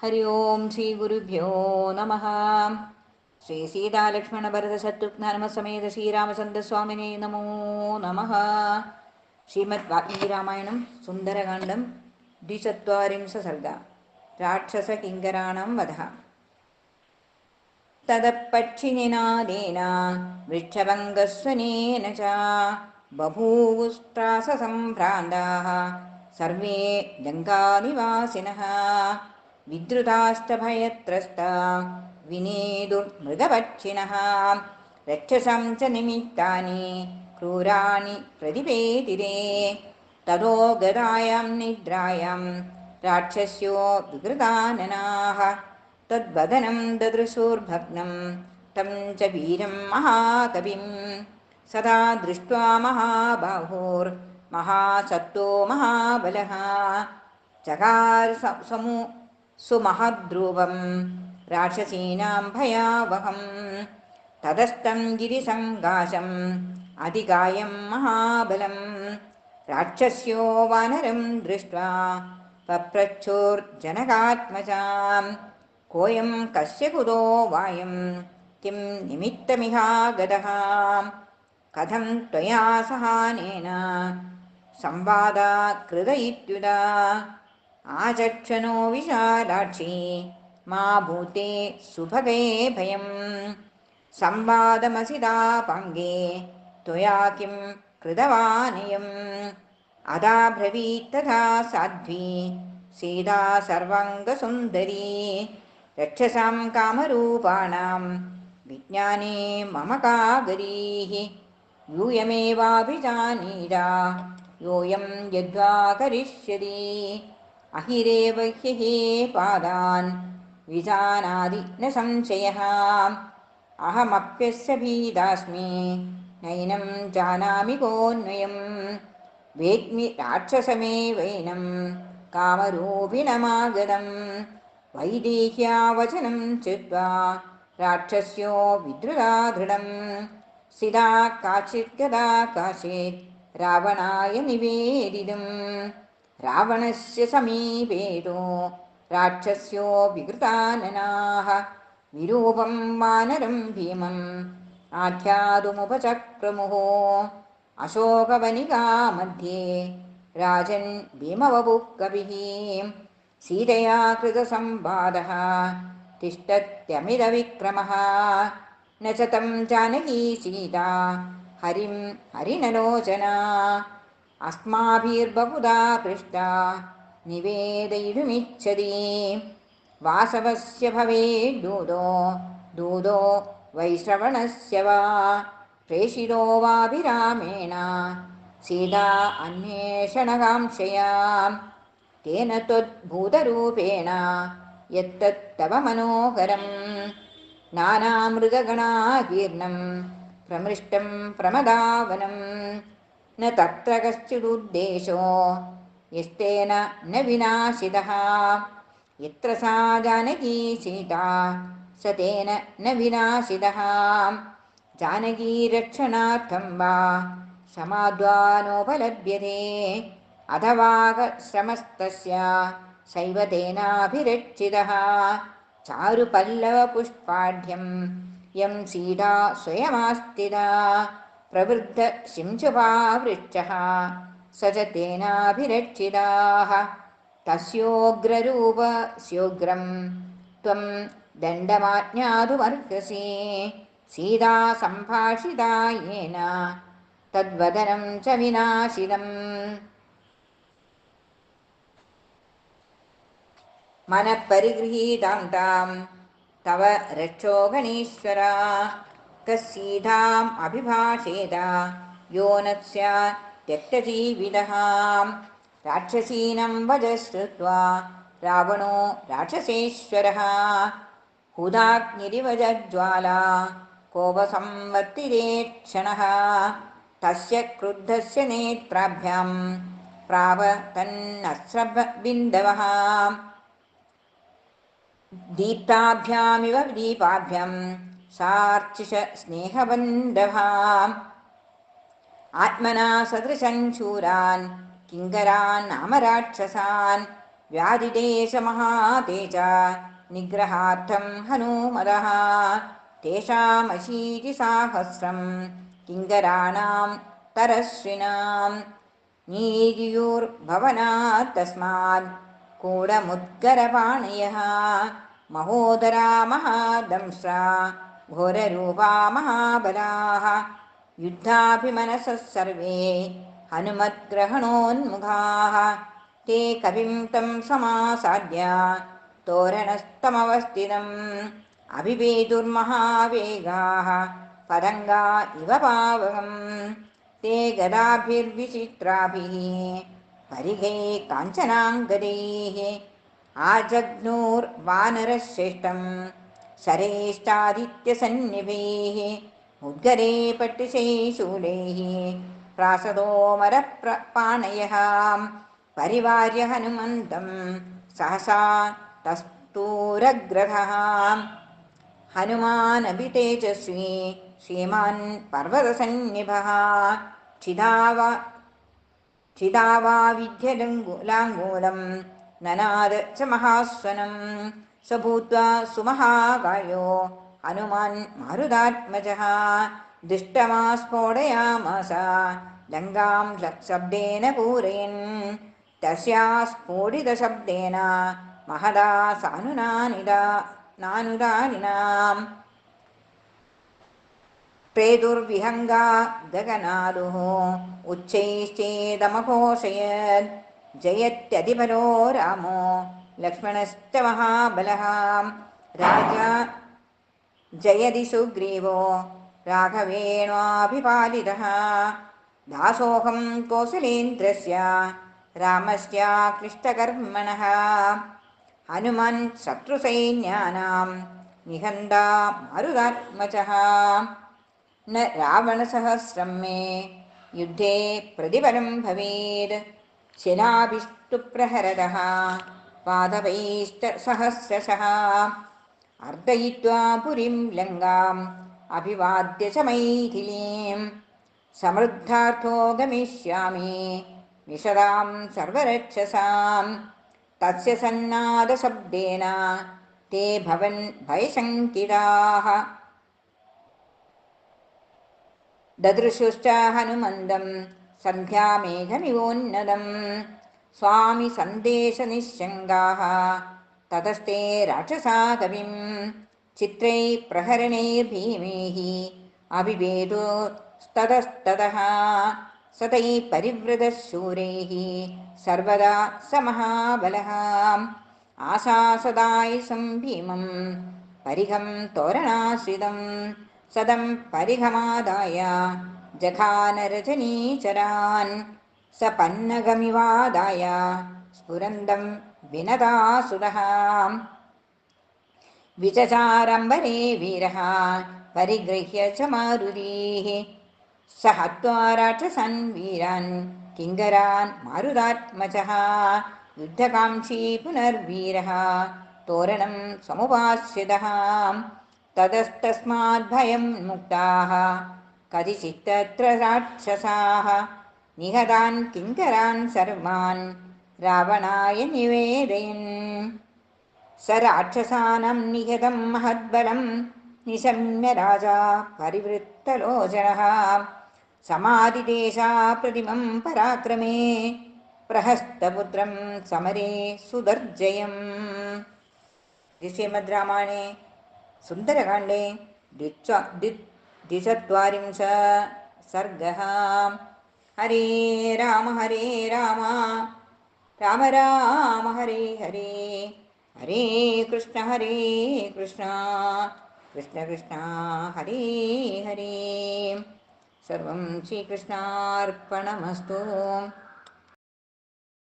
हरि ओं श्री गुरुभ्यो नमः। श्री सीतालक्ष्मण भरत शत्रुघ्न समेत श्रीरामचंद्र स्वामिने नमो नमः। श्रीमद् वाल्मीकि रामायणं सुन्दरकाण्डं द्विचत्वारिंश सर्ग राक्षसकिङ्कराणां वधः। ततः पक्षिनिनादेन वृक्षभङ्गस्वनेन च बभूवुस्त्राससम्भ्रान्ताः सर्वे लङ्कानिवासिनः। विद्रुतास्तभयत्रस्ता विनेदुर्मृगपक्षिणः रक्षसां च निमित्तानि क्रूराणि प्रतिपेदिरे। ततो गदायां निद्रायां राक्षस्यो विकृताननाः तद्वदनं ददृशुर्भग्नं तं च वीरं महाकविं सदा दृष्ट्वा महाबाहुर्महासत्तो महाबलः चकार सुमहद्रूपं राक्षसीनां भयावहं। ततस्तं गिरिसङ्घासम् अधिकायं महाबलं राक्षस्यो वानरं दृष्ट्वा पप्रच्छुर्जनकात्मजां कोऽयं कस्य कुतो वायं किं निमित्तमिहागतः कथं त्वया सहानेन संवादा कृत इत्युदा आचक्षणो विशालाक्षी मा भूते सुभगे भयं संवादमसिदापाङ्गे त्वया किं कृतवानियम् अदा ब्रवीत् तथा साध्वी सीता सर्वाङ्गसुन्दरी रक्षसां कामरूपाणां विज्ञाने मम का गरीः यूयमेवाभिजानीता योऽयं यद्वा करिष्यति अहिरेव ह्यहे पादान् विजानाति न संशयः अहमप्यस्य भीतास्मि नैनं जानामि कोऽन्वयं वेद्मि राक्षसमेवैनं कामरूपिणमागतं वैदेह्या वचनं चित्वा राक्षस्यो विद्रुता दृढं सिदा काचित् गदा काचित् रावणाय निवेदितम् रावणस्य समीपेतो राक्षस्यो विकृताननाः विरूपं वानरं भीमम् आख्यातुमुपचक्रमुः अशोकवनिका मध्ये राजन् भीमवपुः कविः सीतया कृतसंवादः तिष्ठत्यमितविक्रमः न च तं जानकी सीता हरिं हरिणलोचना अस्माभिर्बहुधा पृष्टा निवेदयितुमिच्छति वासवस्य भवेद्दूतो दूतो वैश्रवणस्य वा प्रेषितो वाभिरामेण सीता अन्वेषणकाङ्क्षया तेन त्वद्भूतरूपेण यत्तत्तव मनोहरं नानामृगगणाकीर्णं प्रमृष्टं प्रमदावनं न तत्र कश्चिदुद्देशो यस्तेन न विनाशितः यत्र सा जानकी सीता स तेन न विनाशितः जानकीरक्षणार्थं वा समाद्वा नोपलभ्यते अथवा श्रमस्तस्य सैव तेनाभिरक्षितः चारुपल्लवपुष्पाढ्यं यं सीता स्वयमास्थिता प्रवृद्धशिंशुपावृक्षः स च तेनाभिरक्षिताः तस्योग्ररूपस्योग्रं त्वं दण्डमाज्ञातुमर्हसि सीता सम्भाषिता येन तद्वदनं च विनाशितम् मनः परिगृहीतां तां तव रक्षो गणेश्वरा कस्सीताम् अभिभाषेत यो न स्यात् त्यक्तजीवितः राक्षसीनं वजश्रुत्वा रावणो राक्षसेश्वरः हुदाग्निरिवज्ज्वाला कोपसंवर्तिरेक्षणः तस्य क्रुद्धस्य नेत्राभ्यां प्राप तन्नस्रबिन्दवः दीप्ताभ्यामिव दीपाभ्यां सार्चिष स्नेहबन्धवः आत्मना सदृशं शूरान् किङ्करान् नाम राक्षसान् व्याधिदेशमहातेज निग्रहार्थं हनूमदः तेषामशीतिसाहस्रं किङ्कराणां तरश्रिणां नीर्युर्भवनात् तस्मात् कूढमुद्गरपाणयः महोदरा महादंष्ट्रा घोररूपा महाबलाः युद्धाभिमनसः सर्वे हनुमद्ग्रहणोन्मुखाः ते कविं तं समासाद्य तोरणस्तमवस्थितम् अभिवेदुर्महावेगाः पतङ्गा इव पावकम् ते गदाभिर्विचित्राभिः परिघैः काञ्चनाङ्गदैः आजघ्नोर्वानरश्रेष्ठं शरैश्चादित्यसन्निभैः मुद्गरे पट्टिशैशूलैः प्रासदोमरपाणयः परिवार्य हनुमन्तं सहसा तस्तूरग्रहः हनुमानपि तेजस्वी श्रीमान् पर्वतसन्निभः चिदावा विद्यलाङ्गूलं ननाद च महास्वनं स भूत्वा सुमहाकायो हनुमान् मारुतात्मजः दृष्टमा स्फोटयामास लङ्कां शब्देन पूरयन् तस्या स्फोटितशब्देन महदा नानुदानिनां प्रेदुर्विहङ्गा गगनादुः उच्चैश्चेदमघोषयत् जयत्यधिबलो रामो लक्ष्मणश्च महाबलः राजा जयति सुग्रीवो राघवेणाभिपालितः दासोऽहं कौसलेन्द्रस्य रामस्य क्लिष्टकर्मणः हनुमान् शत्रुसैन्यानां निहन्ता मरुदात्मजः न रावणसहस्रं मे युद्धे प्रतिफलं भवेत् शिलाभिस्तु प्रहरतः पादपैश्च सहस्रशः अर्दयित्वा पुरीं लङ्काम् अभिवाद्य च मैथिलीं समृद्धार्थो गमिष्यामि निषदां सर्वरक्षसां तस्य सन्नादशब्देन ते भवन् भयशङ्किताः ददृशुश्च हनुमन्दं सन्ध्यामेघमिवोन्नतं स्वामि सन्देशनिश्शङ्काः ततस्ते राक्षसा कविं चित्रैः प्रहरणैर्भीमैः अभिवेदोस्ततस्ततः सतैः परिवृतः शूरैः सर्वदा स महाबलः आशासदाय सम्भीमं परिघं तोरणाश्रितं सदं परिघमादाय जघानरजनीचरान् स पन्नगमिवादाय स्फुरन्दं विनतासुरः विचचारम्बरे वीरः परिगृह्य च मारुतीः स हत्वा राक्षसान् वीरान् किङ्करान् मारुतात्मजः युद्धकाङ्क्षी पुनर्वीरः तोरणं समुपाश्रितः ततस्तस्माद्भयं मुक्ताः कतिचित्तत्र राक्षसाः निहतान् किङ्करान् सर्वान् रावणाय निवेदयन् स राक्षसानां निहतं महद्बलं निशम्य राजा परिवृत्तलोचनः समादिदेशा प्रतिमं पराक्रमे प्रहस्तपुत्रं समरे सुदर्जयम्। श्रीमद्रामायणे सुन्दरकाण्डे द्विचत्वारिंश सर्गः। हरे राम राम राम हरे हरे, हरे कृष्ण कृष्ण कृष्ण हरे हरे। सर्वं श्रीकृष्णार्पणमस्तु।